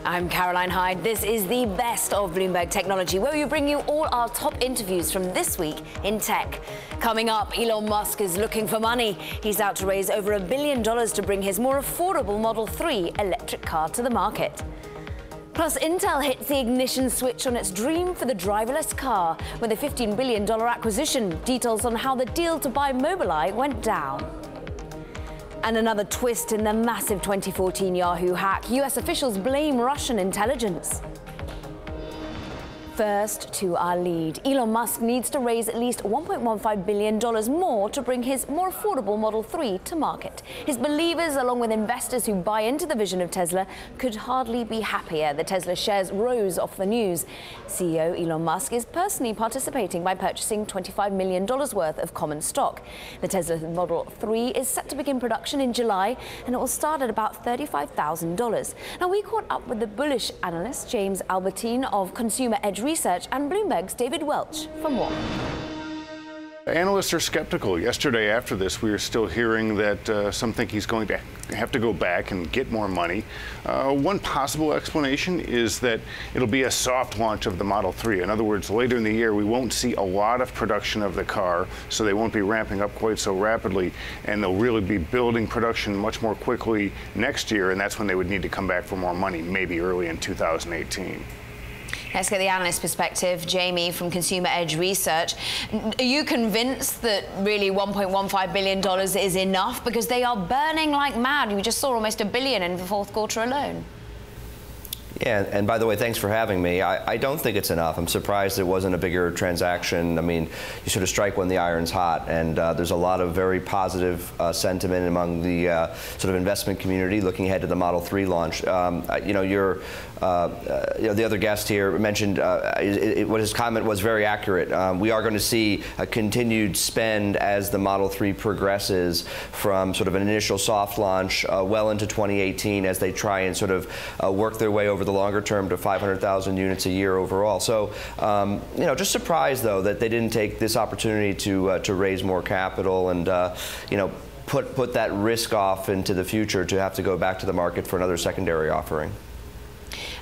I'm Caroline Hyde. This is the best of Bloomberg Technology, where we bring you all our top interviews from this week in tech. Coming up, Elon Musk is looking for money. He's out to raise over $1 billion to bring his more affordable Model 3 electric car to the market. Plus, Intel hits the ignition switch on its dream for the driverless car with a $15 billion acquisition. Details on how the deal to buy Mobileye went down. And another twist in the massive 2014 Yahoo hack. US officials blame Russian intelligence. First, to our lead. Elon Musk needs to raise at least $1.15 billion more to bring his more affordable Model 3 to market. His believers, along with investors who buy into the vision of Tesla, could hardly be happier. The Tesla shares rose off the news. CEO Elon Musk is personally participating by purchasing $25 million worth of common stock. The Tesla Model 3 is set to begin production in July, and it will start at about $35,000. Now, we caught up with the bullish analyst James Albertine of Consumer Edge Research and Bloomberg's David Welch for more. Analysts are skeptical. Yesterday after this, we were still hearing that some think he's going to have to go back and get more money. One possible explanation is that it'll be a soft launch of the Model 3. In other words, later in the year, we won't see a lot of production of the car, so they won't be ramping up quite so rapidly, and they'll really be building production much more quickly next year, and that's when they would need to come back for more money, maybe early in 2018. Let's get the analyst perspective. Jamie from Consumer Edge Research. Are you convinced that really $1.15 billion is enough? Because they are burning like mad. We just saw almost $1 billion in the fourth quarter alone. Yeah, and by the way, thanks for having me. I don't think it's enough. I'm surprised it wasn't a bigger transaction. I mean, you sort of strike when the iron's hot, and there's a lot of very positive sentiment among the sort of investment community looking ahead to the Model 3 launch. You know, the other guest here mentioned what his comment was very accurate. We are going to see a continued spend as the Model 3 progresses from sort of an initial soft launch well into 2018 as they try and sort of work their way over the longer term to 500,000 units a year overall. So, you know, just surprised though that they didn't take this opportunity to raise more capital and, you know, put that risk off into the future to have to go back to the market for another secondary offering.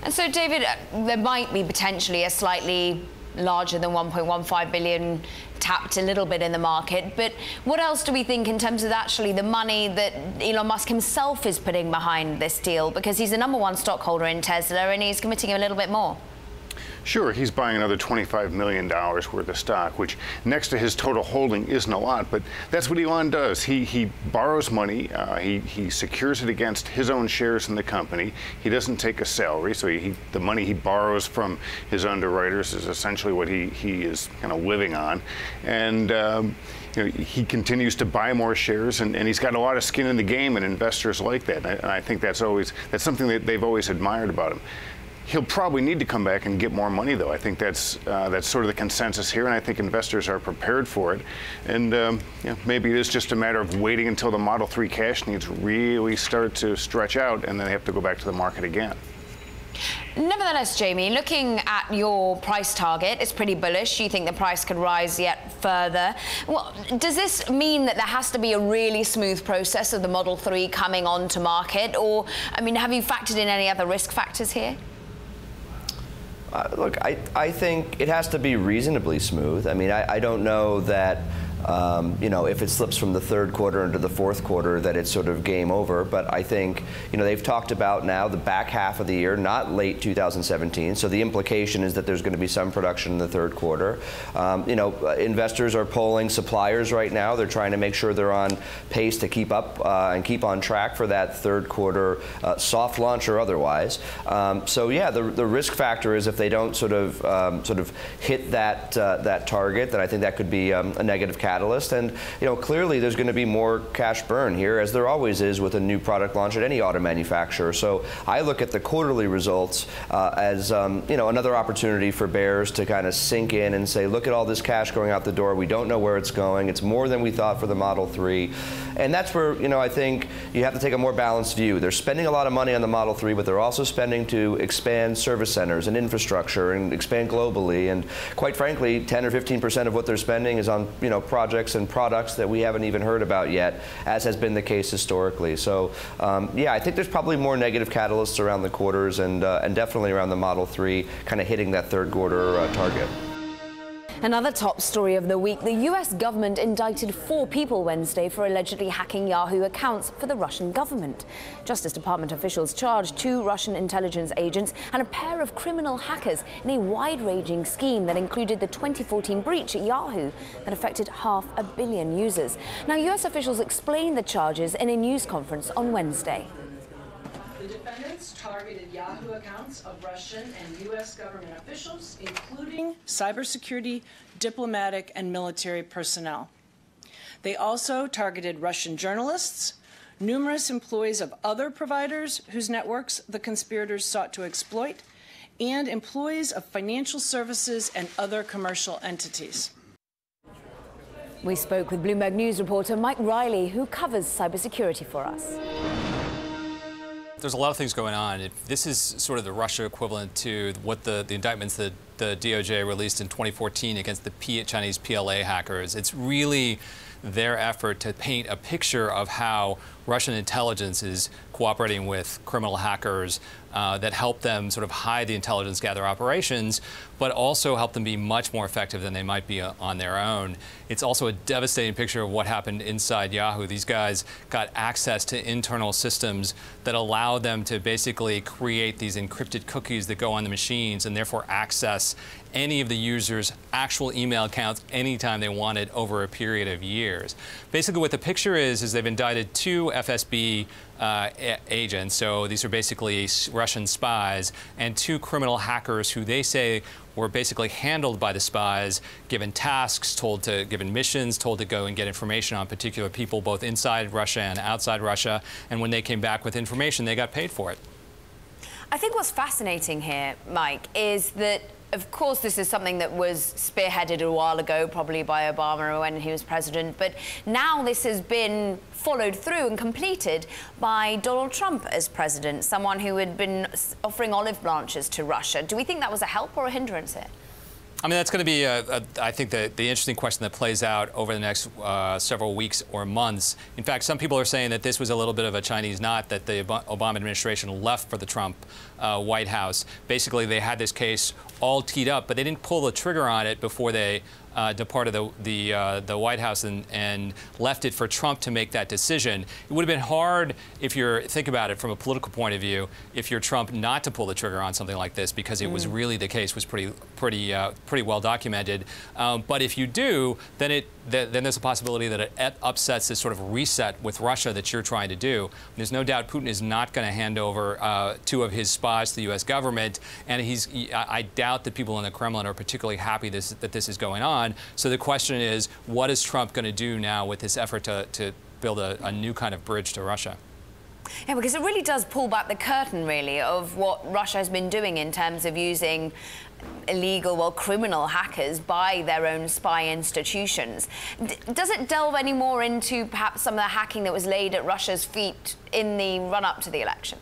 And so, David, there might be potentially a slightly larger than 1.15 billion tapped a little bit in the market, but what else do we think in terms of actually the money that Elon Musk himself is putting behind this deal? Because he's the #1 stockholder in Tesla and he's committing a little bit more. Sure, he's buying another $25 million worth of stock, which next to his total holding isn't a lot, but that's what Elon does. He borrows money, he secures it against his own shares in the company. He doesn't take a salary, so the money he borrows from his underwriters is essentially what he is kind of living on. And you know, he continues to buy more shares, and he's got a lot of skin in the game, and investors like that. And I think that's something that they've always admired about him. He'll probably need to come back and get more money, though. I think that's sort of the consensus here, and I think investors are prepared for it. And you know, maybe it is just a matter of waiting until the Model 3 cash needs really start to stretch out, and then they have to go back to the market again. Nevertheless, Jamie, looking at your price target, it's pretty bullish. You think the price could rise yet further. Well, does this mean that there has to be a really smooth process of the Model 3 coming onto market? Or, I mean, have you factored in any other risk factors here? Look, I think it has to be reasonably smooth. I mean, I don't know that, you know, if it slips from the third quarter into the fourth quarter that it's sort of game over. But I think, you know, they've talked about now the back half of the year, not late 2017. So the implication is that there's going to be some production in the third quarter. You know, investors are polling suppliers right now. They're trying to make sure they're on pace to keep up and keep on track for that third quarter soft launch or otherwise. So yeah, the risk factor is if they don't sort of hit that target, then I think that could be a negative catalyst. And you know, clearly there's going to be more cash burn here, as there always is with a new product launch at any auto manufacturer. So I look at the quarterly results as you know, another opportunity for bears to kind of sink in and say, look at all this cash going out the door. We don't know where it's going. It's more than we thought for the Model 3. And that's where, you know, I think you have to take a more balanced view. They're spending a lot of money on the Model 3, but they're also spending to expand service centers and infrastructure and expand globally. And quite frankly, 10 or 15% of what they're spending is on, you know, product projects and products that we haven't even heard about yet, as has been the case historically. So, yeah, I think there's probably more negative catalysts around the quarters and definitely around the Model 3 kind of hitting that third quarter target. Another top story of the week, the US government indicted 4 people Wednesday for allegedly hacking Yahoo accounts for the Russian government. Justice Department officials charged 2 Russian intelligence agents and a pair of criminal hackers in a wide-ranging scheme that included the 2014 breach at Yahoo that affected 500 million users. Now, US officials explained the charges in a news conference on Wednesday. The defendants targeted Yahoo accounts of Russian and U.S. government officials, including cybersecurity, diplomatic, and military personnel. They also targeted Russian journalists, numerous employees of other providers whose networks the conspirators sought to exploit, and employees of financial services and other commercial entities. We spoke with Bloomberg News reporter Mike Riley, who covers cybersecurity for us. There's a lot of things going on. This is sort of the Russia equivalent to what the indictments that the DOJ released in 2014 against the Chinese PLA hackers. It's really their effort to paint a picture of how Russian intelligence is cooperating with criminal hackers that help them sort of hide the intelligence gather operations, but also help them be much more effective than they might be on their own. It's also a devastating picture of what happened inside Yahoo. These guys got access to internal systems that allow them to basically create these encrypted cookies that go on the machines and therefore access any of the users' actual email accounts anytime they wanted over a period of years. Basically what the picture is they've indicted 2 FSB agents, so these are basically Russian spies, and 2 criminal hackers who they say were basically handled by the spies, given tasks, given missions, told to go and get information on particular people both inside Russia and outside Russia, and when they came back with information, they got paid for it. I think what's fascinating here, Mike, is that of course, this is something that was spearheaded a while ago, probably by Obama when he was president. But now this has been followed through and completed by Donald Trump as president, someone who had been offering olive branches to Russia. Do we think that was a help or a hindrance here? I mean, that's going to be, I think, the interesting question that plays out over the next several weeks or months. In fact, some people are saying that this was a little bit of a Chinese knot that the Obama administration left for the Trump White House. Basically, they had this case all teed up, but they didn't pull the trigger on it before they departed the White House and left it for Trump to make that decision. It would have been hard, if you think about it from a political point of view, if you're Trump not to pull the trigger on something like this, because it was really, the case was pretty well documented. But if you do, then there's a possibility that it upsets this sort of reset with Russia that you're trying to do. There's no doubt Putin is not going to hand over 2 of his spies to the U.S. government, and I doubt that people in the Kremlin are particularly happy that this is going on. So the question is, what is Trump going to do now with this effort to build a new kind of bridge to Russia? Yeah, because it really does pull back the curtain, really, of what Russia has been doing in terms of using illegal, well, criminal hackers by their own spy institutions. Does it delve any more into perhaps some of the hacking that was laid at Russia's feet in the run-up to the election?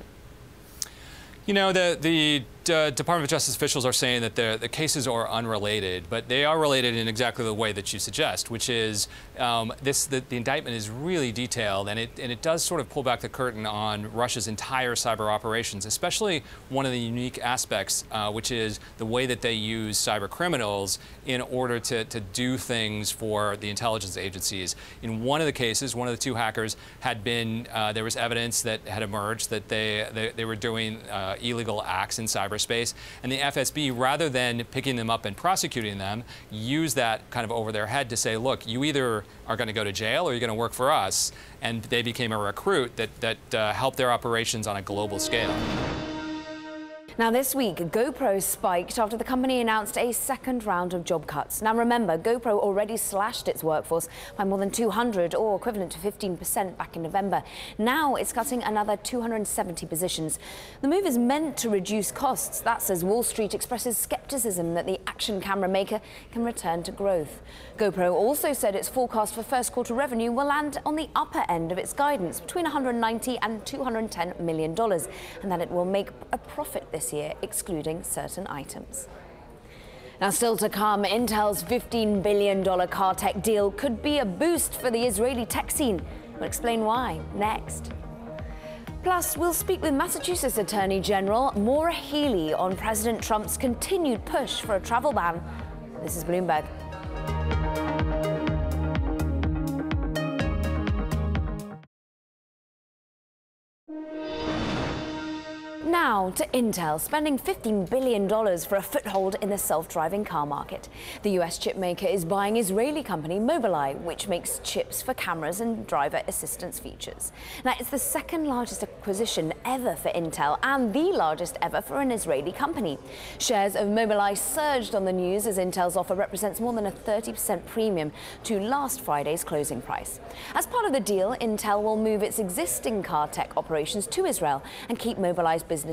You know, the Department of Justice officials are saying that the cases are unrelated, but they are related in exactly the way that you suggest, which is the indictment is really detailed, and it does sort of pull back the curtain on Russia's entire cyber operations, especially one of the unique aspects, which is the way that they use cyber criminals in order to do things for the intelligence agencies. In one of the cases, one of the 2 hackers had been, there was evidence that had emerged that they were doing illegal acts in cyberspace, and the FSB, rather than picking them up and prosecuting them, used that kind of over their head to say, look, you either are going to go to jail or you're going to work for us, and they became a recruit that helped their operations on a global scale. Now, this week, GoPro spiked after the company announced a second round of job cuts. Now, remember, GoPro already slashed its workforce by more than 200, or equivalent to 15% back in November. Now it's cutting another 270 positions. The move is meant to reduce costs. That's as Wall Street expresses skepticism that the action camera maker can return to growth. GoPro also said its forecast for first quarter revenue will land on the upper end of its guidance, between $190 and $210 million, and that it will make a profit this year, excluding certain items. Now, still to come, Intel's $15 billion car tech deal could be a boost for the Israeli tech scene. We'll explain why next. Plus, we'll speak with Massachusetts Attorney General Maura Healey on President Trump's continued push for a travel ban. This is Bloomberg. Now to Intel, spending $15 billion for a foothold in the self-driving car market. The US chip maker is buying Israeli company Mobileye, which makes chips for cameras and driver assistance features. Now, it's the second largest acquisition ever for Intel and the largest ever for an Israeli company. Shares of Mobileye surged on the news as Intel's offer represents more than a 30% premium to last Friday's closing price. As part of the deal, Intel will move its existing car tech operations to Israel and keep Mobileye's business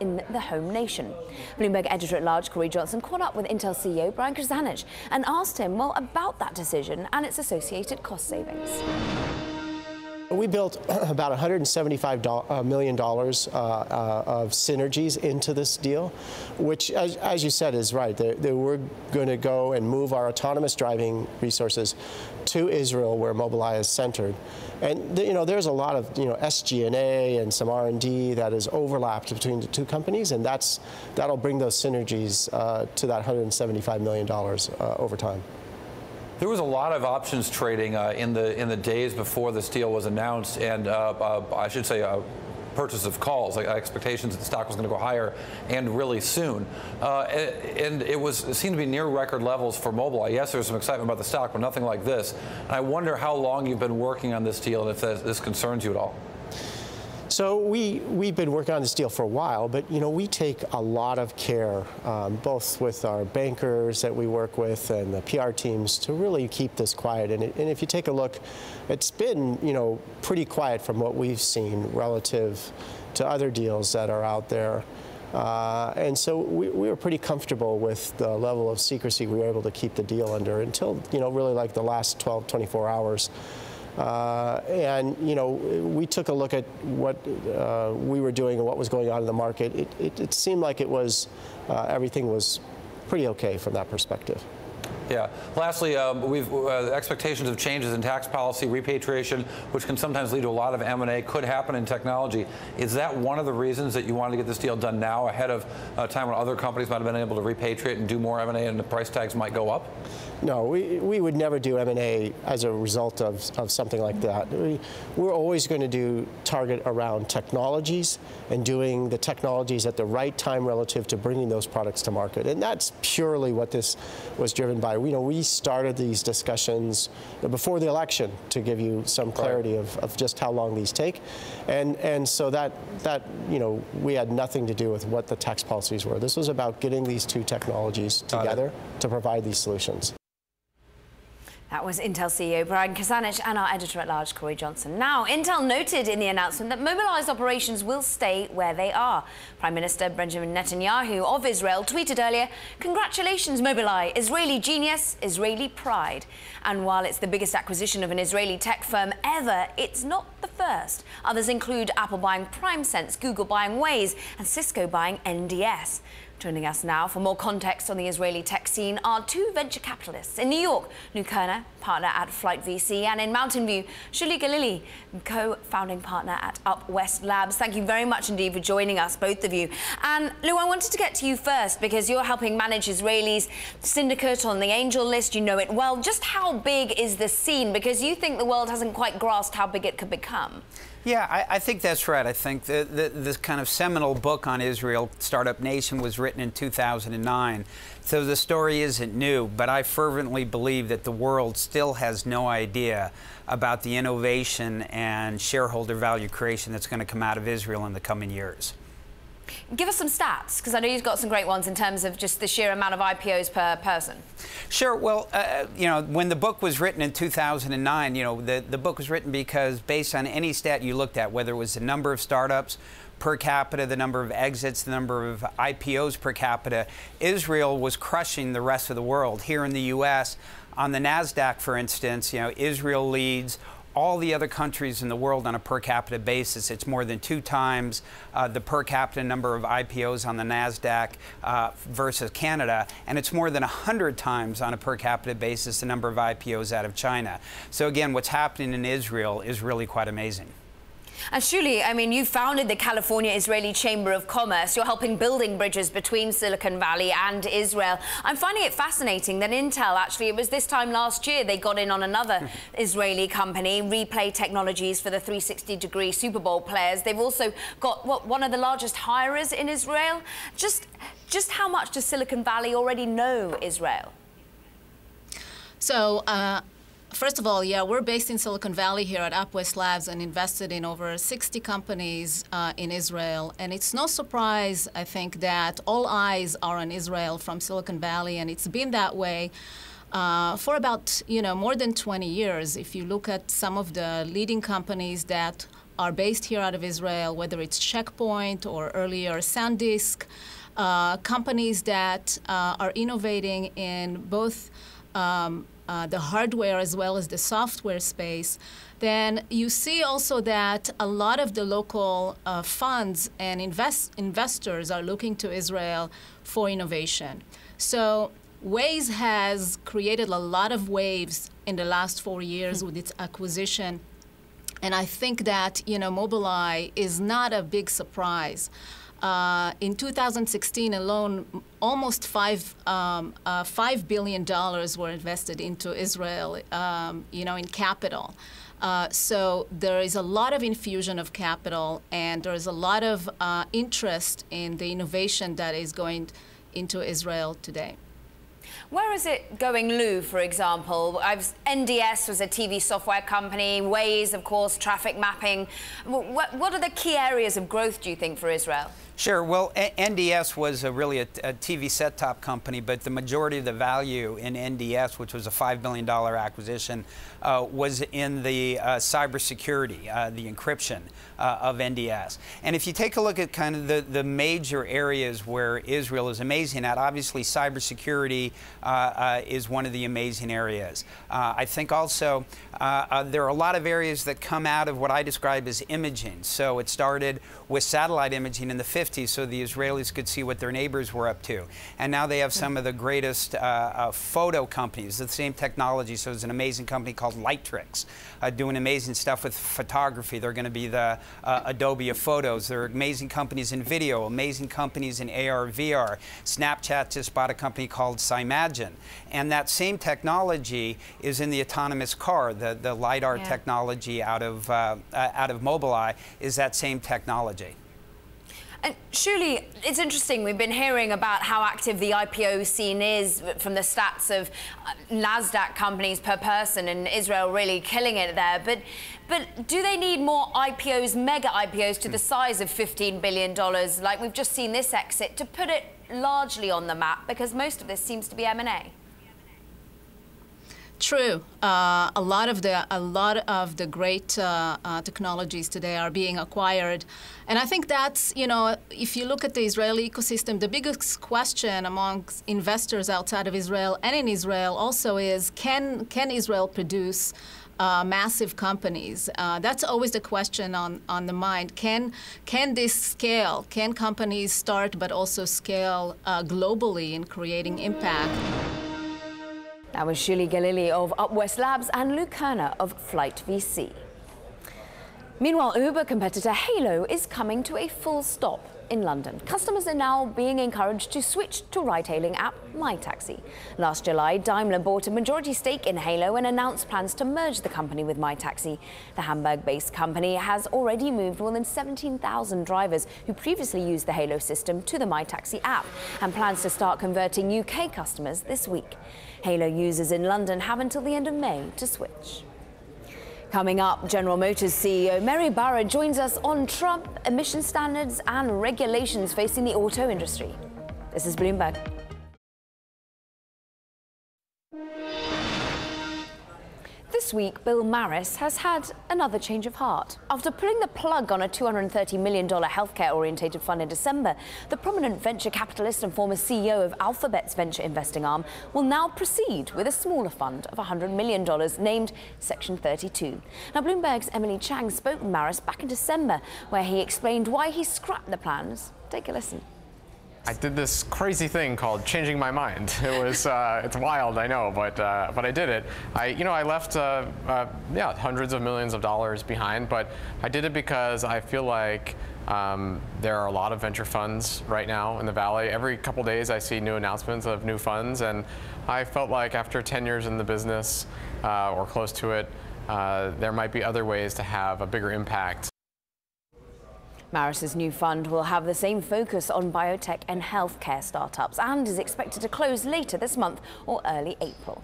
in the home nation. Bloomberg editor-at-large Corey Johnson caught up with Intel CEO Brian Krzanich and asked him, well, about that decision and its associated cost savings. We built about $175 million of synergies into this deal, which, as you said, is right. We're going to go and move our autonomous driving resources to Israel, where Mobileye is centered. And there's a lot of SG&A and some R&D that is overlapped between the two companies, and that'll bring those synergies to that $175 million over time. There was a lot of options trading in the days before this deal was announced, and I should say purchase of calls, like expectations that the stock was going to go higher and really soon. And it seemed to be near record levels for Mobileye. Yes, there was some excitement about the stock, but nothing like this. And I wonder how long you've been working on this deal and if this concerns you at all. So we've been working on this deal for a while, but we take a lot of care, both with our bankers that we work with and the PR teams, to really keep this quiet. And if you take a look, it's been pretty quiet from what we've seen relative to other deals that are out there. And so we were pretty comfortable with the level of secrecy we were able to keep the deal under until really like the last 12, 24 hours. And we took a look at what we were doing and what was going on in the market. It seemed like it was everything was pretty okay from that perspective. Yeah. Lastly, expectations of changes in tax policy, repatriation, which can sometimes lead to a lot of M&A, could happen in technology. Is that one of the reasons that you wanted to get this deal done now, ahead of a time when other companies might have been able to repatriate and do more M&A and the price tags might go up? No, we would never do M&A as a result of something like that. We're always going to target around technologies and doing the technologies at the right time relative to bringing those products to market. And that's purely what this was driven by. We started these discussions before the election to give you some clarity of just how long these take. And so that we had nothing to do with what the tax policies were. This was about getting these two technologies together to provide these solutions. That was Intel CEO Brian Krzanich and our editor-at-large Corey Johnson. Now, Intel noted in the announcement that Mobileye's operations will stay where they are. Prime Minister Benjamin Netanyahu of Israel tweeted earlier, "Congratulations, Mobileye, Israeli genius, Israeli pride." And while it's the biggest acquisition of an Israeli tech firm ever, it's not the first. Others include Apple buying PrimeSense, Google buying Waze, and Cisco buying NDS. Joining us now for more context on the Israeli tech scene are two venture capitalists. In New York, Lou Kerner, partner at Flight VC, and in Mountain View, Shuli Galili, co-founding partner at Up West Labs. Thank you very much indeed for joining us, both of you. And Lou, I wanted to get to you first because you're helping manage Israelis' syndicate on the angel list. You know it well. Just how big is the scene? Because you think the world hasn't quite grasped how big it could become. Yeah, I think that's right. I think this kind of seminal book on Israel, Startup Nation, was written in 2009. So the story isn't new, but I fervently believe that the world still has no idea about the innovation and shareholder value creation that's going to come out of Israel in the coming years. Give us some stats, because I know you've got some great ones in terms of just the sheer amount of IPOs per person. Sure. Well, when the book was written in 2009, the book was written because based on any stat you looked at, whether it was the number of startups per capita, the number of exits, the number of IPOs per capita, Israel was crushing the rest of the world. Here in the U.S., on the NASDAQ, for instance, Israel leads all the other countries in the world on a per capita basis. It's more than 2 times the per capita number of IPOs on the NASDAQ versus Canada, and it's more than 100 times on a per capita basis the number of IPOs out of China. So again, what's happening in Israel is really quite amazing. And Shuli, I mean, you founded the California-Israeli Chamber of Commerce. You're helping building bridges between Silicon Valley and Israel. I'm finding it fascinating that Intel, actually, it was this time last year, they got in on another Israeli company, Replay Technologies, for the 360-degree Super Bowl players. They've also got, one of the largest hirers in Israel. Just how much does Silicon Valley already know Israel? So, first of all, yeah, we're based in Silicon Valley here at UpWest Labs and invested in over 60 companies in Israel. And it's no surprise, I think, that all eyes are on Israel from Silicon Valley, and it's been that way for about, more than 20 years. If you look at some of the leading companies that are based here out of Israel, whether it's Checkpoint or earlier SanDisk, companies that are innovating in both the hardware as well as the software space, then you see also that a lot of the local funds and investors are looking to Israel for innovation. So Waze has created a lot of waves in the last 4 years with its acquisition. And I think that, Mobileye is not a big surprise. In 2016 alone, almost $5 billion were invested into Israel, in capital. So there is a lot of infusion of capital, and there is a lot of interest in the innovation that is going into Israel today. Where is it going, Lou, for example? NDS was a TV software company, Waze, of course, traffic mapping. What are the key areas of growth, do you think, for Israel? Sure. Well, NDS was really a TV set-top company, but the majority of the value in NDS, which was a $5 billion acquisition, was in the cybersecurity, the encryption of NDS. And if you take a look at kind of the major areas where Israel is amazing at, obviously cybersecurity is one of the amazing areas. I think also there are a lot of areas that come out of what I describe as imaging. So it started with satellite imaging in the 50s, so the Israelis could see what their neighbors were up to. And now they have some of the greatest photo companies, the same technology. So there's an amazing company called Lightrix doing amazing stuff with photography. They're going to be the Adobe of photos. There are amazing companies in video, amazing companies in AR, VR. Snapchat just bought a company called Cymagen. And that same technology is in the autonomous car. The LiDAR technology out of Mobileye is that same technology. And Shuli, it's interesting, we've been hearing about how active the IPO scene is from the stats of NASDAQ companies per person, and Israel really killing it there. But do they need more IPOs, mega IPOs, to the size of $15 billion, like we've just seen this exit, to put it largely on the map? Because most of this seems to be M&A. True. A lot of the great technologies today are being acquired. And I think that's, if you look at the Israeli ecosystem, the biggest question among investors outside of Israel and in Israel also is, can Israel produce massive companies? That's always the question on the mind. Can this scale? Can companies start but also scale globally in creating impact? That was Shuli Galili of UpWest Labs and Luke Kerner of Flight VC. Meanwhile, Uber competitor Halo is coming to a full stop in London. Customers are now being encouraged to switch to ride-hailing app MyTaxi. Last July, Daimler bought a majority stake in Halo and announced plans to merge the company with MyTaxi. The Hamburg-based company has already moved more than 17,000 drivers who previously used the Halo system to the MyTaxi app and plans to start converting UK customers this week. Halo users in London have until the end of May to switch. Coming up, General Motors CEO Mary Barra joins us on Trump, emission standards and regulations facing the auto industry. This is Bloomberg. This this week, Bill Maris has had another change of heart. After pulling the plug on a $230 million healthcare-orientated fund in December, the prominent venture capitalist and former CEO of Alphabet's venture investing arm will now proceed with a smaller fund of $100 million named Section 32. Now, Bloomberg's Emily Chang spoke with Maris back in December, where he explained why he scrapped the plans. Take a listen. I did this crazy thing called changing my mind. It was it's wild, I know, but I did it. I left hundreds of millions of dollars behind, but I did it because I feel like there are a lot of venture funds right now in the Valley. Every couple days I see new announcements of new funds, and I felt like after 10 years in the business or close to it, there might be other ways to have a bigger impact. Maris's new fund will have the same focus on biotech and healthcare startups and is expected to close later this month or early April.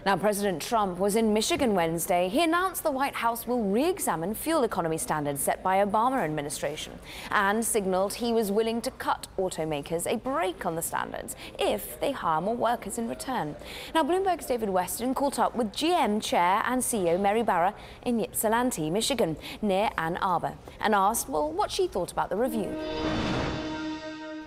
Now, President Trump was in Michigan Wednesday. He announced the White House will re-examine fuel economy standards set by Obama administration and signaled he was willing to cut automakers a break on the standards if they hire more workers in return. Now, Bloomberg's David Weston caught up with GM Chair and CEO Mary Barra in Ypsilanti, Michigan, near Ann Arbor, and asked, well, what she thought about the review.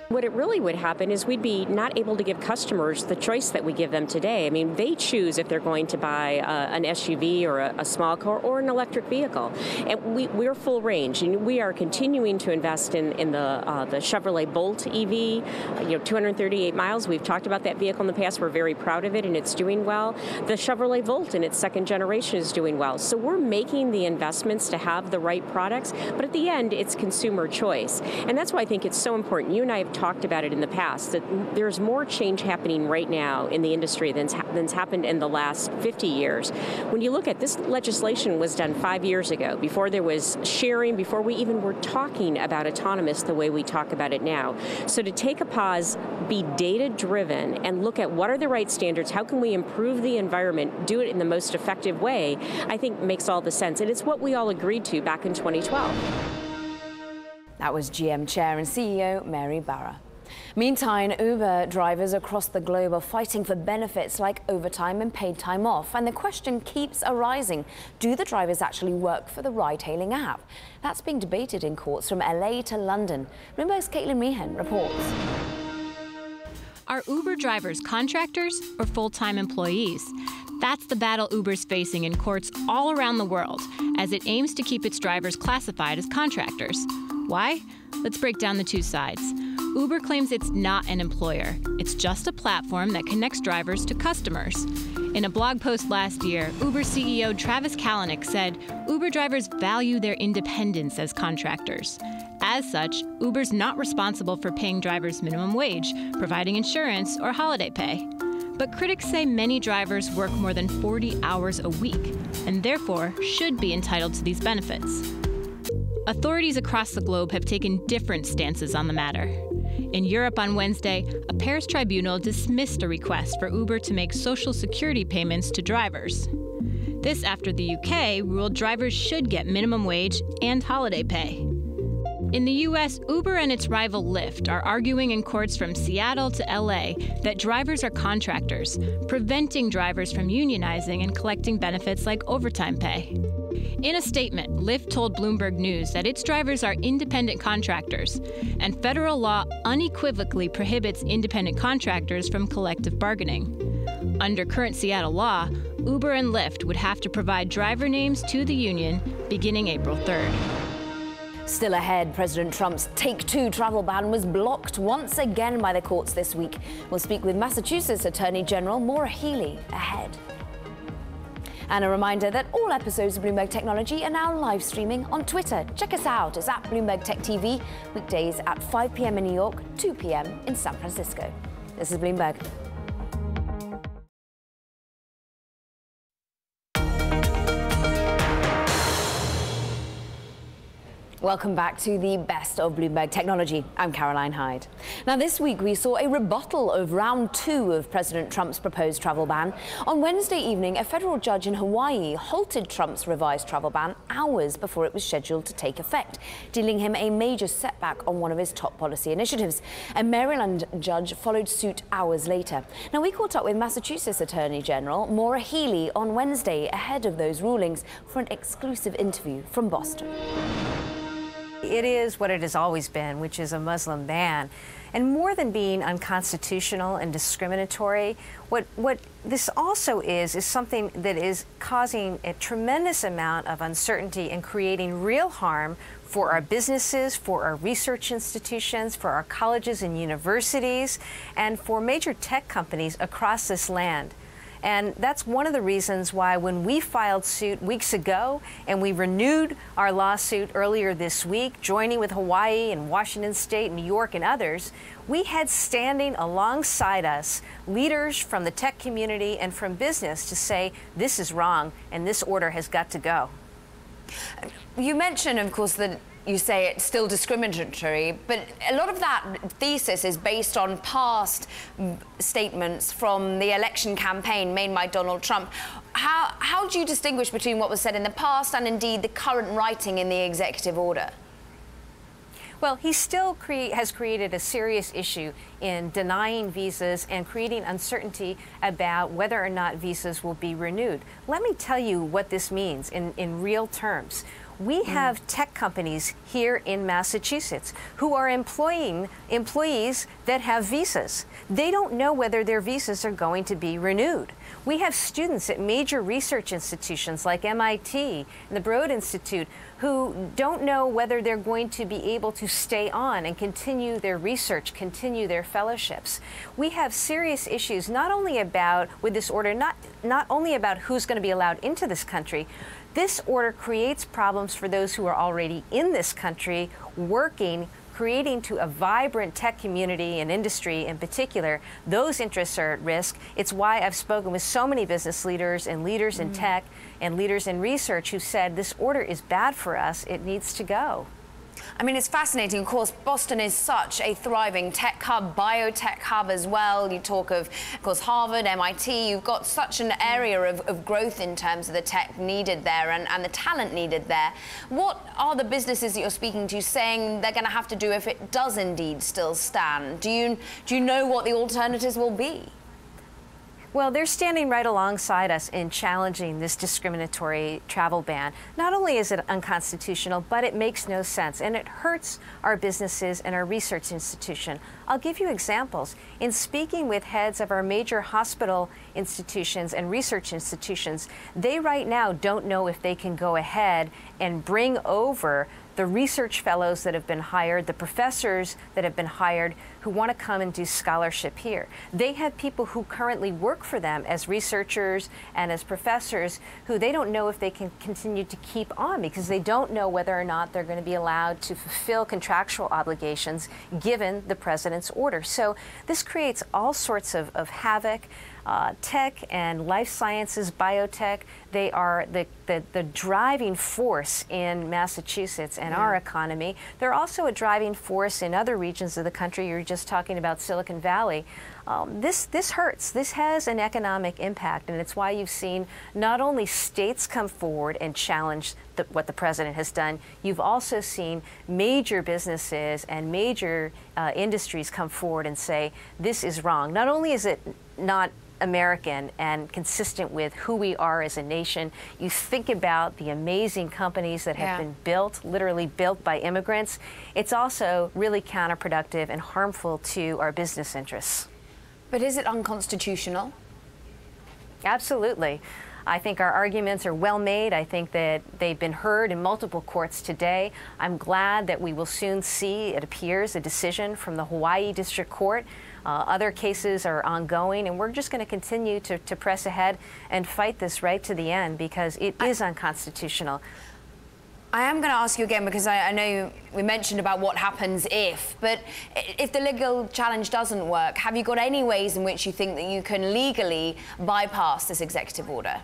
What it really would happen is we'd be not able to give customers the choice that we give them today. I mean, they choose if they're going to buy an SUV or a small car or an electric vehicle. And we're full range, and we are continuing to invest in the Chevrolet Bolt EV, 238 miles. We've talked about that vehicle in the past. We're very proud of it, and it's doing well. The Chevrolet Volt in its second generation is doing well. So we're making the investments to have the right products, but at the end, it's consumer choice. And that's why I think it's so important. You and I have talked about it in the past, that there's more change happening right now in the industry than's happened in the last 50 years. When you look at this, legislation was done 5 years ago, before there was sharing, before we even were talking about autonomous the way we talk about it now. So to take a pause, be data-driven, and look at what are the right standards, how can we improve the environment, do it in the most effective way, I think makes all the sense. And it's what we all agreed to back in 2012. That was GM Chair and CEO Mary Barra. Meantime, Uber drivers across the globe are fighting for benefits like overtime and paid time off. And the question keeps arising, do the drivers actually work for the ride-hailing app? That's being debated in courts from LA to London. Bloomberg's Caitlin Meehan reports. Are Uber drivers contractors or full-time employees? That's the battle Uber's facing in courts all around the world as it aims to keep its drivers classified as contractors. Why? Let's break down the two sides. Uber claims it's not an employer. It's just a platform that connects drivers to customers. In a blog post last year, Uber CEO Travis Kalanick said Uber drivers value their independence as contractors. As such, Uber's not responsible for paying drivers minimum wage, providing insurance, or holiday pay. But critics say many drivers work more than 40 hours a week, and therefore should be entitled to these benefits. Authorities across the globe have taken different stances on the matter. In Europe on Wednesday, a Paris tribunal dismissed a request for Uber to make Social Security payments to drivers. This after the UK ruled drivers should get minimum wage and holiday pay. In the U.S., Uber and its rival Lyft are arguing in courts from Seattle to L.A. that drivers are contractors, preventing drivers from unionizing and collecting benefits like overtime pay. In a statement, Lyft told Bloomberg News that its drivers are independent contractors, and federal law unequivocally prohibits independent contractors from collective bargaining. Under current Seattle law, Uber and Lyft would have to provide driver names to the union beginning April 3rd. Still ahead, President Trump's Take-Two travel ban was blocked once again by the courts this week. We'll speak with Massachusetts Attorney General Maura Healey ahead. And a reminder that all episodes of Bloomberg Technology are now live streaming on Twitter. Check us out. It's at Bloomberg Tech TV, weekdays at 5 p.m. in New York, 2 p.m. in San Francisco. This is Bloomberg. Welcome back to the best of Bloomberg Technology. I'm Caroline Hyde. Now, this week we saw a rebuttal of round 2 of President Trump's proposed travel ban. On Wednesday evening, a federal judge in Hawaii halted Trump's revised travel ban hours before it was scheduled to take effect, dealing him a major setback on one of his top policy initiatives. A Maryland judge followed suit hours later. Now, we caught up with Massachusetts Attorney General Maura Healey on Wednesday ahead of those rulings for an exclusive interview from Boston. It is what it has always been, which is a Muslim ban. And more than being unconstitutional and discriminatory, what this also is something that is causing a tremendous amount of uncertainty and creating real harm for our businesses, for our research institutions, for our colleges and universities, and for major tech companies across this land. And that's one of the reasons why when we filed suit weeks ago and we renewed our lawsuit earlier this week, joining with Hawaii and Washington State, New York, and others, we had standing alongside us leaders from the tech community and from business to say this is wrong and this order has got to go. You mentioned, of course, that you say it's still discriminatory, but a lot of that thesis is based on past statements from the election campaign made by Donald Trump. How do you distinguish between what was said in the past and indeed the current writing in the executive order? Well, he still has created a serious issue in denying visas and creating uncertainty about whether or not visas will be renewed. Let me tell you what this means in real terms. We have tech companies here in Massachusetts who are employing employees that have visas. They don't know whether their visas are going to be renewed. We have students at major research institutions like MIT and the Broad Institute who don't know whether they're going to be able to stay on and continue their research, continue their fellowships. We have serious issues not only about, with this order, not only about who's going to be allowed into this country. This order creates problems for those who are already in this country, working, creating to a vibrant tech community and industry in particular. Those interests are at risk. It's why I've spoken with so many business leaders and leaders in tech and leaders in research who said this order is bad for us. It needs to go. I mean, it's fascinating. Of course, Boston is such a thriving tech hub, biotech hub as well. You talk of course, Harvard, MIT. You've got such an area of growth in terms of the tech needed there and the talent needed there. What are the businesses that you're speaking to saying they're going to have to do if it does indeed still stand? Do you know what the alternatives will be? Well, they're standing right alongside us in challenging this discriminatory travel ban. Not only is it unconstitutional, but it makes no sense, and it hurts our businesses and our research institution. I'll give you examples. In speaking with heads of our major hospital institutions and research institutions, they right now don't know if they can go ahead and bring over the research fellows that have been hired, the professors that have been hired who want to come and do scholarship here. They have people who currently work for them as researchers and as professors who they don't know if they can continue to keep on because they don't know whether or not they're going to be allowed to fulfill contractual obligations given the president's order. So this creates all sorts of havoc. Tech and life sciences, biotech, they are the driving force in Massachusetts and our economy. They're also a driving force in other regions of the country. You're just talking about Silicon Valley. This hurts. This has an economic impact, and it's why you've seen not only states come forward and challenge what the president has done, you've also seen major businesses and major industries come forward and say, this is wrong. Not only is it not American and consistent with who we are as a nation. You think about the amazing companies that have been built, literally built by immigrants. It's also really counterproductive and harmful to our business interests. But is it unconstitutional? Absolutely. I think our arguments are well made. I think that they've been heard in multiple courts today. I'm glad that we will soon see, it appears, a decision from the Hawaii District Court. Other cases are ongoing, and we're just going to continue to press ahead and fight this right to the end because it is unconstitutional. I am going to ask you again because I know we mentioned about what happens if, but if the legal challenge doesn't work, have you got any ways in which you think that you can legally bypass this executive order?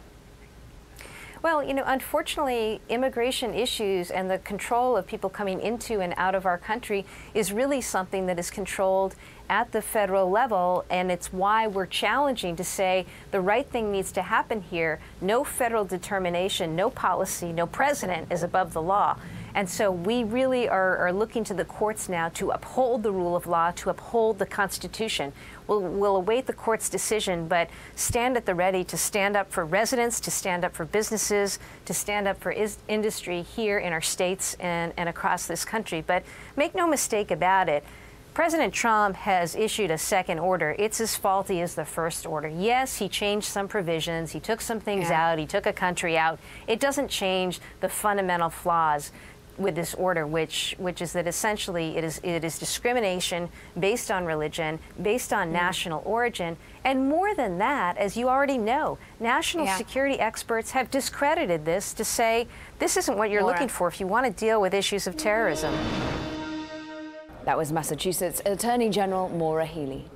Well, you know, unfortunately, immigration issues and the control of people coming into and out of our country is really something that is controlled at the federal level, and it's why we're challenging to say the right thing needs to happen here. No federal determination, no policy, no president is above the law. And so we really are looking to the courts now to uphold the rule of law, to uphold the Constitution. We'll await the court's decision, but stand at the ready to stand up for residents, to stand up for businesses, to stand up for industry here in our states and across this country. But make no mistake about it, President Trump has issued a second order. It's as faulty as the first order. Yes, he changed some provisions. He took some things out. He took a country out. It doesn't change the fundamental flaws with this order, which is that essentially it is discrimination based on religion, based on national origin, and more than that, as you already know, national security experts have discredited this to say this isn't what you're looking for if you want to deal with issues of terrorism. That was Massachusetts Attorney General Maura Healey.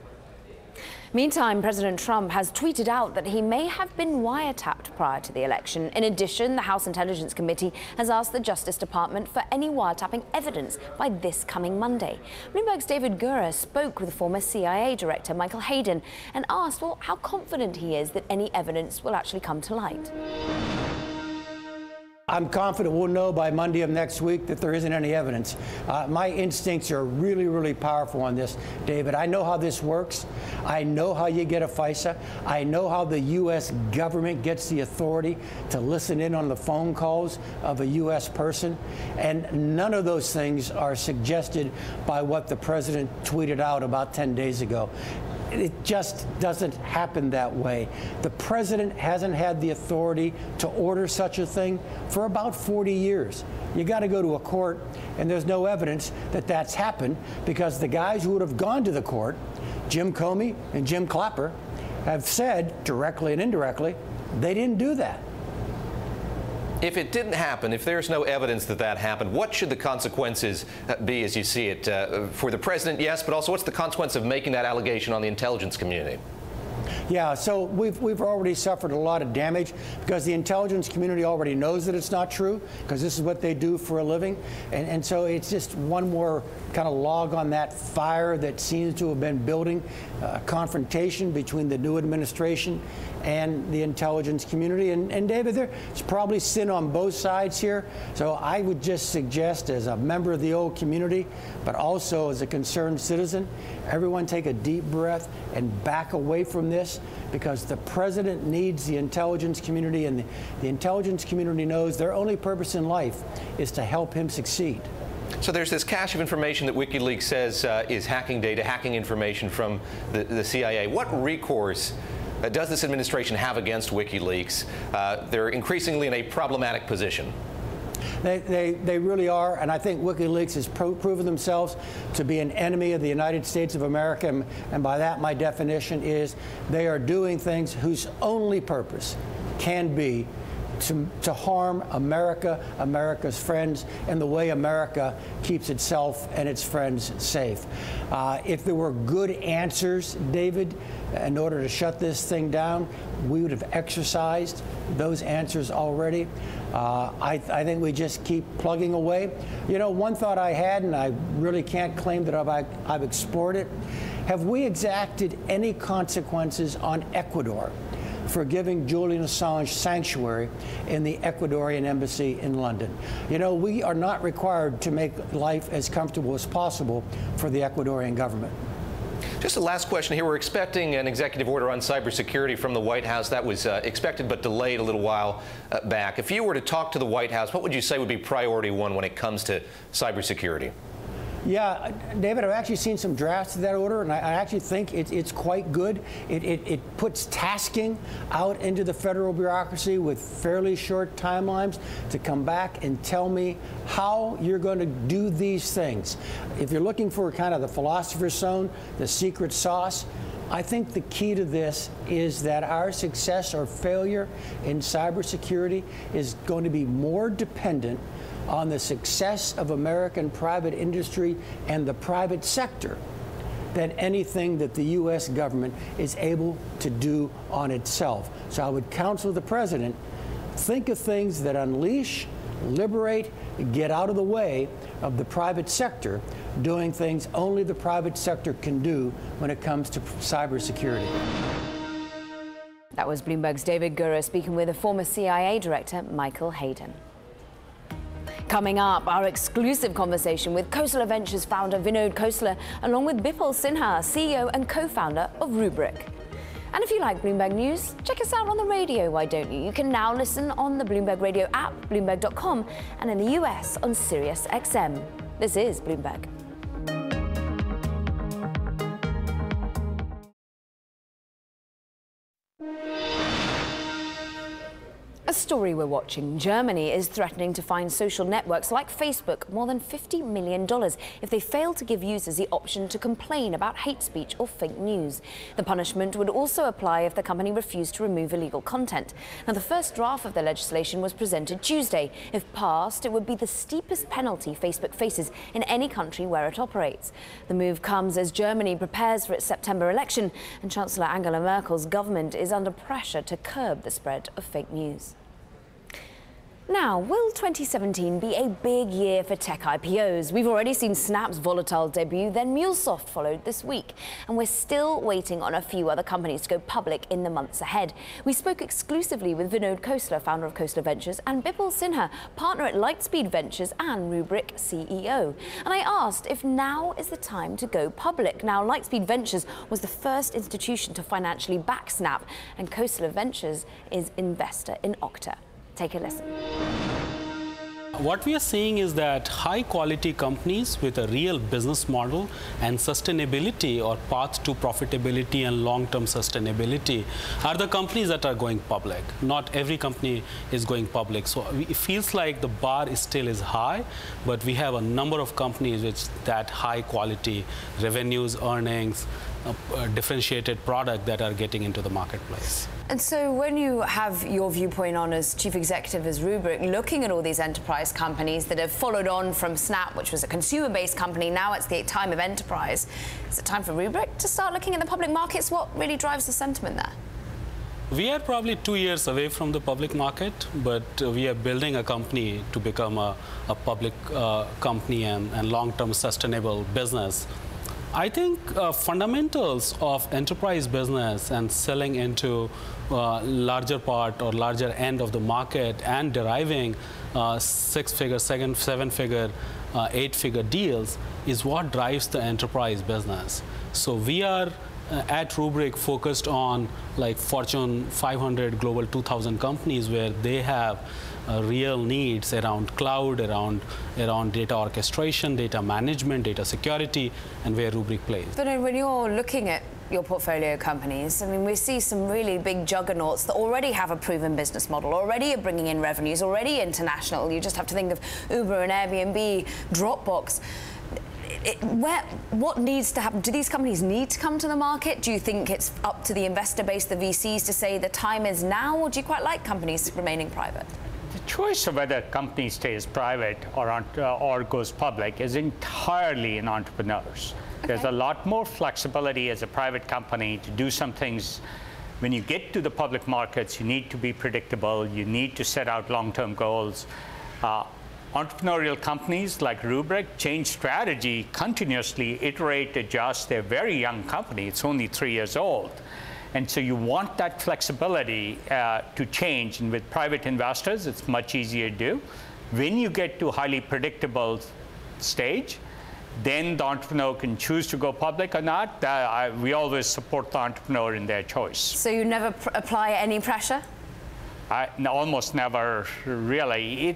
Meantime, President Trump has tweeted out that he may have been wiretapped prior to the election. In addition, the House Intelligence Committee has asked the Justice Department for any wiretapping evidence by this coming Monday. Bloomberg's David Gura spoke with former CIA Director Michael Hayden and asked, well, how confident he is that any evidence will actually come to light. I'm confident we'll know by Monday of next week that there isn't any evidence. My instincts are really, really powerful on this, David. I know how this works. I know how you get a FISA. I know how the U.S. government gets the authority to listen in on the phone calls of a U.S. person. And none of those things are suggested by what the president tweeted out about 10 days ago. It just doesn't happen that way. The president hasn't had the authority to order such a thing for about 40 years. You got to go to a court, and there's no evidence that that's happened because the guys who would have gone to the court, Jim Comey and Jim Clapper, have said, directly and indirectly, they didn't do that. If it didn't happen, if there's no evidence that that happened, what should the consequences be as you see it for the president, yes, but also what's the consequence of making that allegation on the intelligence community? Yeah, so we've already suffered a lot of damage because the intelligence community already knows that it's not true because this is what they do for a living. And so it's just one more kind of log on that fire that seems to have been building, a confrontation between the new administration and the intelligence community. And David, there's probably sin on both sides here. So I would just suggest, as a member of the old community, but also as a concerned citizen, everyone take a deep breath and back away from this because the president needs the intelligence community, and the intelligence community knows their only purpose in life is to help him succeed. So there's this cache of information that WikiLeaks says is hacking data, hacking information from the CIA. What recourse does this administration have against WikiLeaks? They're increasingly in a problematic position. They really are, and I think WikiLeaks has proven themselves to be an enemy of the United States of America, and by that my definition is they are doing things whose only purpose can be to harm America, America's friends, and the way America keeps itself and its friends safe. If there were good answers, David, in order to shut this thing down, we would have exercised those answers already. I think we just keep plugging away. You know, one thought I had, and I really can't claim that I've explored it, have we exacted any consequences on Ecuador for giving Julian Assange sanctuary in the Ecuadorian embassy in London? You know, we are not required to make life as comfortable as possible for the Ecuadorian government. Just a last question here. We're expecting an executive order on cybersecurity from the White House. That was expected but delayed a little while back. If you were to talk to the White House, what would you say would be priority one when it comes to cybersecurity? Yeah, David, I've actually seen some drafts of that order, and I actually think it's quite good. It puts tasking out into the federal bureaucracy with fairly short timelines to come back and tell me how you're going to do these things. If you're looking for kind of the philosopher's stone, the secret sauce, I think the key to this is that our success or failure in cybersecurity is going to be more dependent on the success of American private industry and the private sector than anything that the U.S. government is able to do on itself. So I would counsel the president Think of things that unleash, liberate, get out of the way of the private sector doing things only the private sector can do when it comes to cybersecurity. That was Bloomberg's David Gura speaking with a former CIA director, Michael Hayden. Coming up, our exclusive conversation with Khosla Ventures founder Vinod Khosla, along with Bipul Sinha, CEO and co-founder of Rubrik. And if you like Bloomberg News, check us out on the radio, why don't you? You can now listen on the Bloomberg Radio app, Bloomberg.com, and in the US on Sirius XM. This is Bloomberg. A story we're watching. Germany is threatening to fine social networks like Facebook more than $50 million if they fail to give users the option to complain about hate speech or fake news. The punishment would also apply if the company refused to remove illegal content. Now, the first draft of the legislation was presented Tuesday. If passed, it would be the steepest penalty Facebook faces in any country where it operates. The move comes as Germany prepares for its September election, and Chancellor Angela Merkel's government is under pressure to curb the spread of fake news. Now, will 2017 be a big year for tech IPOs? We've already seen Snap's volatile debut, then MuleSoft followed this week. And we're still waiting on a few other companies to go public in the months ahead. We spoke exclusively with Vinod Khosla, founder of Khosla Ventures, and Bipul Sinha, partner at Lightspeed Ventures and Rubrik CEO. And I asked if now is the time to go public. Now, Lightspeed Ventures was the first institution to financially back Snap, and Khosla Ventures is investor in Okta. Take a listen. What we are seeing is that high-quality companies with a real business model and sustainability or path to profitability and long-term sustainability are the companies that are going public. Not every company is going public. So it feels like the bar still is high, but we have a number of companies with that high-quality revenues, earnings, differentiated product that are getting into the marketplace. And so when you have your viewpoint on as chief executive as Rubrik, looking at all these enterprise companies that have followed on from Snap, which was a consumer-based company, now it's the time of enterprise. Is it time for Rubrik to start looking at the public markets? What really drives the sentiment there? We are probably 2 years away from the public market, but we are building a company to become a public company and long-term sustainable business. I think fundamentals of enterprise business and selling into larger part or larger end of the market and deriving six-figure, seven-figure, eight-figure deals is what drives the enterprise business. So we are at Rubrik focused on like Fortune 500, Global 2000 companies where they have real needs around cloud, around data orchestration, data management, data security, and where Rubrik plays. But when you're looking at your portfolio companies, I mean, we see some really big juggernauts that already have a proven business model, already are bringing in revenues, already international. You just have to think of Uber and Airbnb, Dropbox. What needs to happen? Do these companies need to come to the market? Do you think it's up to the investor base, the VCs, to say the time is now, or do you quite like companies remaining private? The choice of whether a company stays private or goes public is entirely in entrepreneurs. Okay. There's a lot more flexibility as a private company to do some things. When you get to the public markets, you need to be predictable. You need to set out long-term goals. Entrepreneurial companies like Rubrik change strategy continuously, iterate, adjust. They're a very young company. It's only 3 years old. And so you want that flexibility to change. And with private investors, it's much easier to do. When you get to a highly predictable stage, then the entrepreneur can choose to go public or not. We always support the entrepreneur in their choice. So you never apply any pressure? Almost never, really.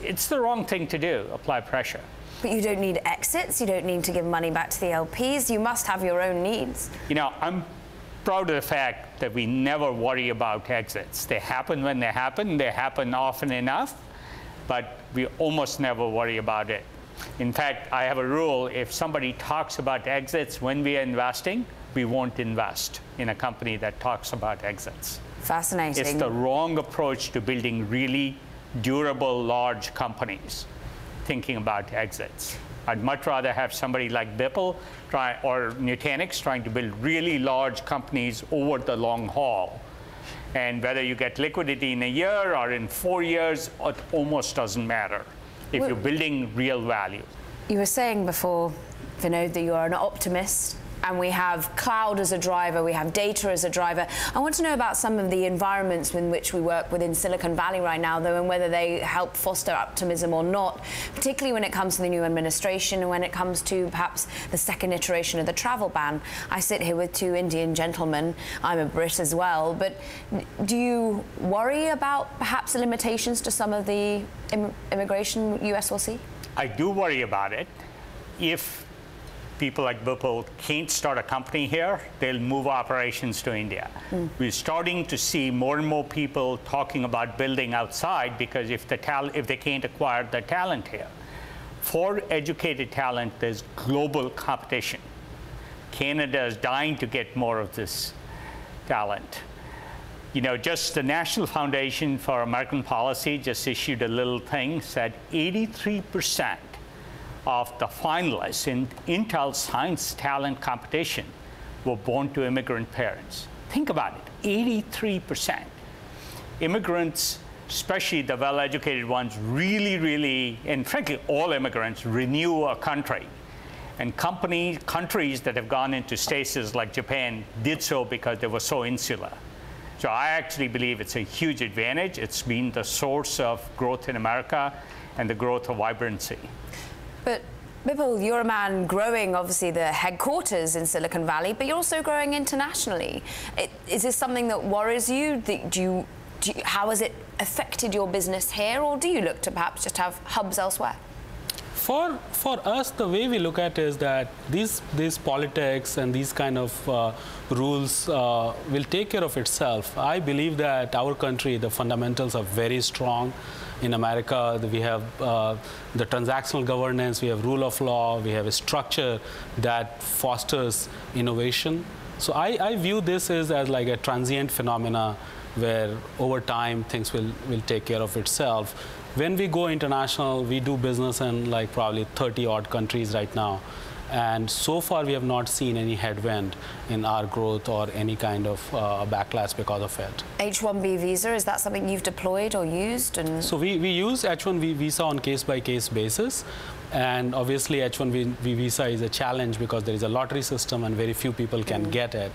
It's the wrong thing to do, apply pressure. But you don't need exits. You don't need to give money back to the LPs. You must have your own needs. You know, I'm proud of the fact that we never worry about exits. They happen when they happen. They happen often enough, but we almost never worry about it. In fact, I have a rule: if somebody talks about exits when we are investing, we won't invest in a company that talks about exits. Fascinating. It's the wrong approach to building really durable, large companies, thinking about exits. I'd much rather have somebody like Bipul or Nutanix trying to build really large companies over the long haul And whether you get liquidity in a year or in 4 years, it almost doesn't matter if you're building real value. You were saying before, Vinod, that you are an optimist, and we have cloud as a driver, we have data as a driver. I want to know about some of the environments in which we work within Silicon Valley right now, though, and whether they help foster optimism or not, particularly when it comes to the new administration and when it comes to perhaps the second iteration of the travel ban. I sit here with two Indian gentlemen. I'm a Brit as well, but do you worry about perhaps the limitations to some of the immigration US will see? I do worry about it. If people like Bipul can't start a company here, they'll move operations to India. We're starting to see more and more people talking about building outside because if they can't acquire the talent here. For educated talent, there's global competition. Canada is dying to get more of this talent. You know, just the National Foundation for American Policy just issued a little thing, said 83% of the finalists in Intel Science Talent Competition were born to immigrant parents. Think about it, 83%. Immigrants, especially the well-educated ones, really, and frankly, all immigrants renew a country. And countries that have gone into stasis like Japan did so because they were so insular. So I actually believe it's a huge advantage. It's been the source of growth in America and the growth of vibrancy. But Bipul, you're a man growing, obviously, the headquarters in Silicon Valley, but you're also growing internationally. Is this something that worries you? How has it affected your business here, or do you look to perhaps just have hubs elsewhere? For us, the way we look at it is that these politics and these kind of rules will take care of itself. I believe that our country, the fundamentals are very strong. In America, we have the transactional governance, we have rule of law, we have a structure that fosters innovation. So I view this as like a transient phenomena where over time things will take care of itself. When we go international, we do business in like probably 30 odd countries right now. And so far, we have not seen any headwind in our growth or any kind of backlash because of it. H-1B visa, is that something you've deployed or used? So we use H-1B visa on case-by-case basis. And obviously, H-1B visa is a challenge because there is a lottery system and very few people can get it.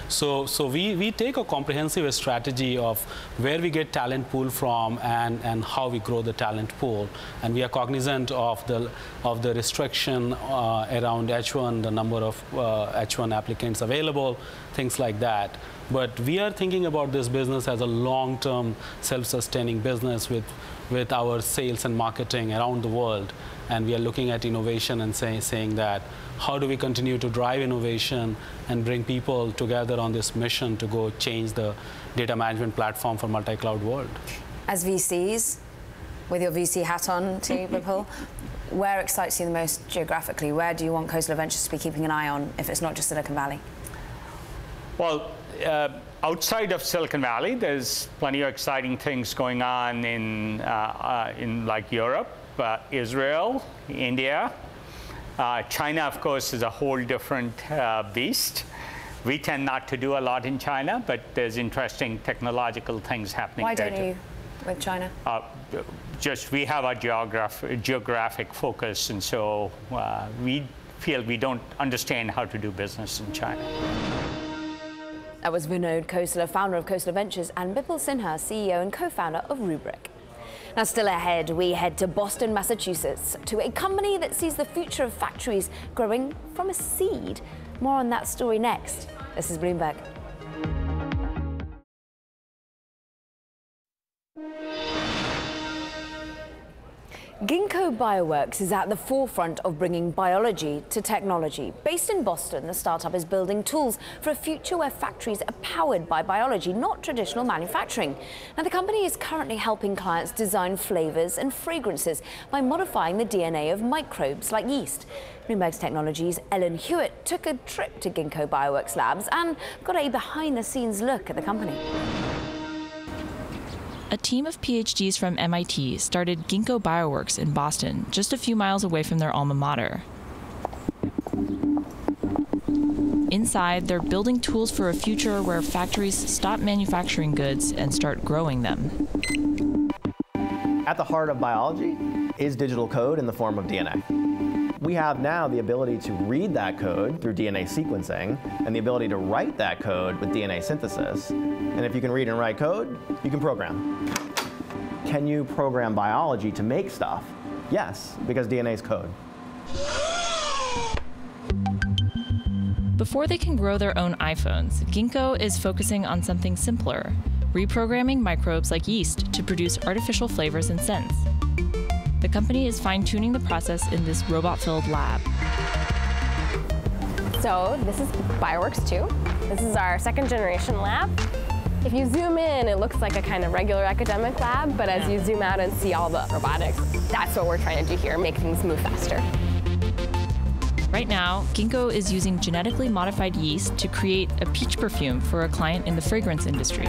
So we take a comprehensive strategy of where we get talent pool from and how we grow the talent pool. And we are cognizant of the restriction around H-1, the number of H-1 applicants available, things like that. But we are thinking about this business as a long-term, self-sustaining business with our sales and marketing around the world. And we are looking at innovation and saying that how do we continue to drive innovation and bring people together on this mission to go change the data management platform for multi-cloud world. As VCs, with your VC hat on too, Bipul, where excites you the most geographically? Where do you want Khosla Ventures to be keeping an eye on if it's not just Silicon Valley? Well, outside of Silicon Valley, there's plenty of exciting things going on in like Europe, Israel, India. China, of course, is a whole different beast. We tend not to do a lot in China, but there's interesting technological things happening there. Why don't you with China? Just we have a geographic focus, and so we feel we don't understand how to do business in China. That was Vinod Khosla, founder of Khosla Ventures, and Bipul Sinha, CEO and co-founder of Rubrik. Now, still ahead, we head to Boston, Massachusetts, to a company that sees the future of factories growing from a seed. More on that story next. This is Bloomberg. Ginkgo Bioworks is at the forefront of bringing biology to technology. Based in Boston, the startup is building tools for a future where factories are powered by biology, not traditional manufacturing. Now, the company is currently helping clients design flavors and fragrances by modifying the DNA of microbes like yeast. Bloomberg Technology's Ellen Hewitt took a trip to Ginkgo Bioworks labs and got a behind-the-scenes look at the company. A team of PhDs from MIT started Ginkgo Bioworks in Boston, just a few miles away from their alma mater. Inside, they're building tools for a future where factories stop manufacturing goods and start growing them. At the heart of biology is digital code in the form of DNA. We have now the ability to read that code through DNA sequencing and the ability to write that code with DNA synthesis. And if you can read and write code, you can program. Can you program biology to make stuff? Yes, because DNA is code. Before they can grow their own iPhones, Ginkgo is focusing on something simpler, reprogramming microbes like yeast to produce artificial flavors and scents. The company is fine-tuning the process in this robot-filled lab. So this is Bioworks 2. This is our second-generation lab. If you zoom in, it looks like a kind of regular academic lab, but as you zoom out and see all the robotics, that's what we're trying to do here, make things move faster. Right now, Ginkgo is using genetically modified yeast to create a peach perfume for a client in the fragrance industry.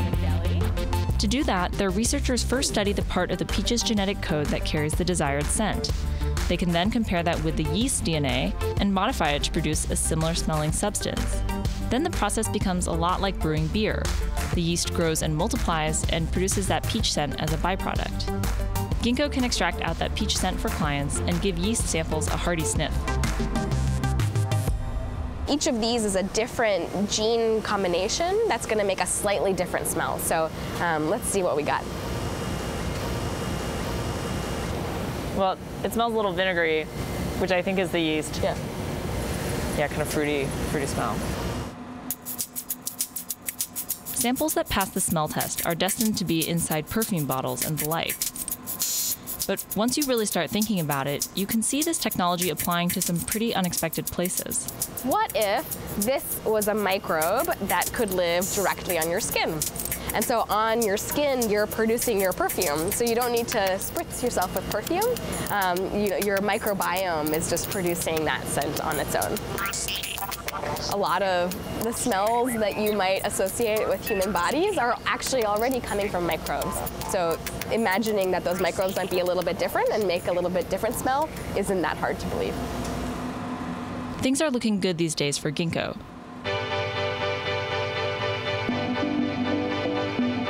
To do that, their researchers first study the part of the peach's genetic code that carries the desired scent. They can then compare that with the yeast DNA and modify it to produce a similar smelling substance. Then the process becomes a lot like brewing beer. The yeast grows and multiplies and produces that peach scent as a byproduct. Ginkgo can extract out that peach scent for clients and give yeast samples a hearty sniff. Each of these is a different gene combination that's going to make a slightly different smell. So let's see what we got. Well, it smells a little vinegary, which I think is the yeast. Yeah. Yeah, kind of fruity smell. Samples that pass the smell test are destined to be inside perfume bottles and the like. But once you really start thinking about it, you can see this technology applying to some pretty unexpected places. What if this was a microbe that could live directly on your skin? And so on your skin, you're producing your perfume. So you don't need to spritz yourself with perfume. Your microbiome is just producing that scent on its own. A lot of the smells that you might associate with human bodies are actually already coming from microbes. So imagining that those microbes might be a little bit different and make a little bit different smell isn't that hard to believe. Things are looking good these days for Ginkgo.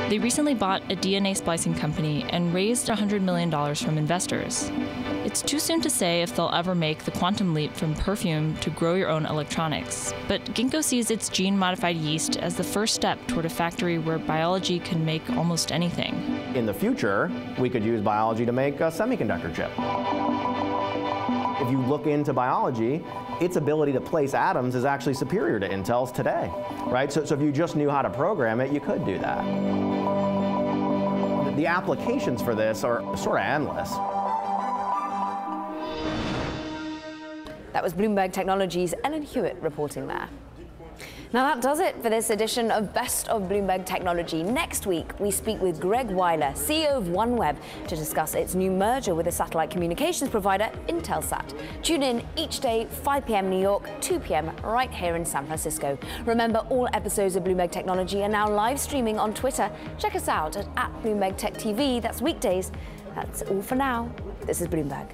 They recently bought a DNA splicing company and raised $100 million from investors. It's too soon to say if they'll ever make the quantum leap from perfume to grow your own electronics, but Ginkgo sees its gene-modified yeast as the first step toward a factory where biology can make almost anything. In the future, we could use biology to make a semiconductor chip. If you look into biology, its ability to place atoms is actually superior to Intel's today, right? So if you just knew how to program it, you could do that. The applications for this are sort of endless. That was Bloomberg Technology's Ellen Hewitt reporting there. Now that does it for this edition of Best of Bloomberg Technology. Next week, we speak with Greg Weiler, CEO of OneWeb, to discuss its new merger with the satellite communications provider Intelsat. Tune in each day, 5 p.m. New York, 2 p.m. right here in San Francisco. Remember, all episodes of Bloomberg Technology are now live streaming on Twitter. Check us out at Bloomberg Tech TV. That's weekdays. That's all for now. This is Bloomberg.